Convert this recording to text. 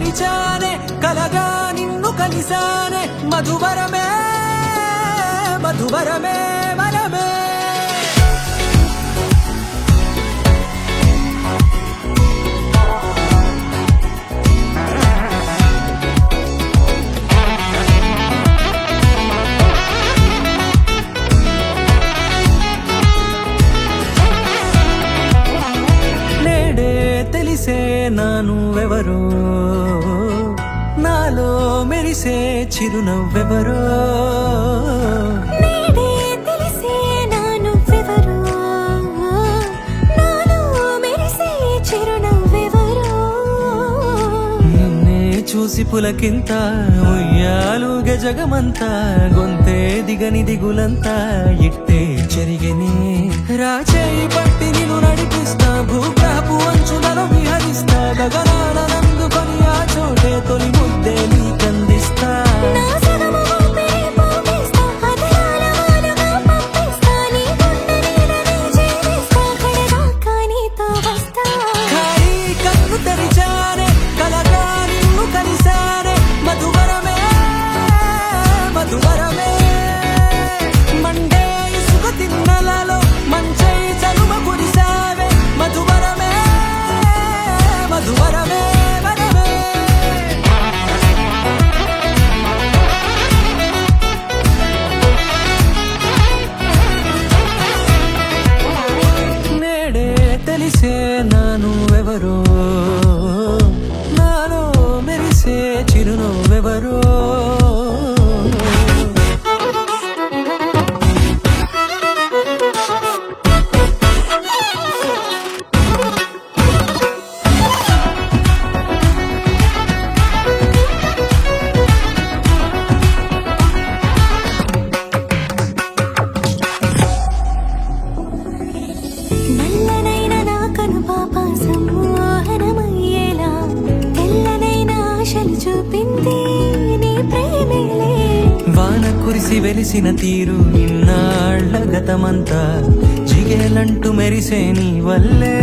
తెరిచానే కలగా నిన్ను కలిసానే మధువరమే మధువరమే మనమే తెలిసే నానువెవరో నాలో మెరిసే చిరునవ్వెవరో నిన్నే చూసి పులకింత ఉయ్యాలుగ జగమంతా గొంతే దిగని దిగులంతా ఇట్టే చెరిగని రాచేయి పట్టి నిన్ను నడిపిస్తా భూగ్రహపు అంచులలో విహరిస్తా గగనాల నందుకొని ఆ చోటే తొలి ముద్దే నీకందిస్తా కన్ను తెరిచానే కలగా నిన్ను కలిసానే మధువరమే మధువరమే మండే ఇసుక తిన్నలలో మంచై చలువ కురిసావే మధువరమే మధువరమే మనమే నేడే తెలిసే నానువెవరో నాలో మెరిసే చిరునవ్వెవరో నల్లనైన నా కను పాప సమ్మోహనమయ్యేలా తెల్లనైన ఆశలు చూపింది నీ ప్రేమేలే వాన కురిసి వెలిసిన తీరు ఇన్నాళ్ల గతమంతా జిగేలంటూ మెరిసే నీ వల్లే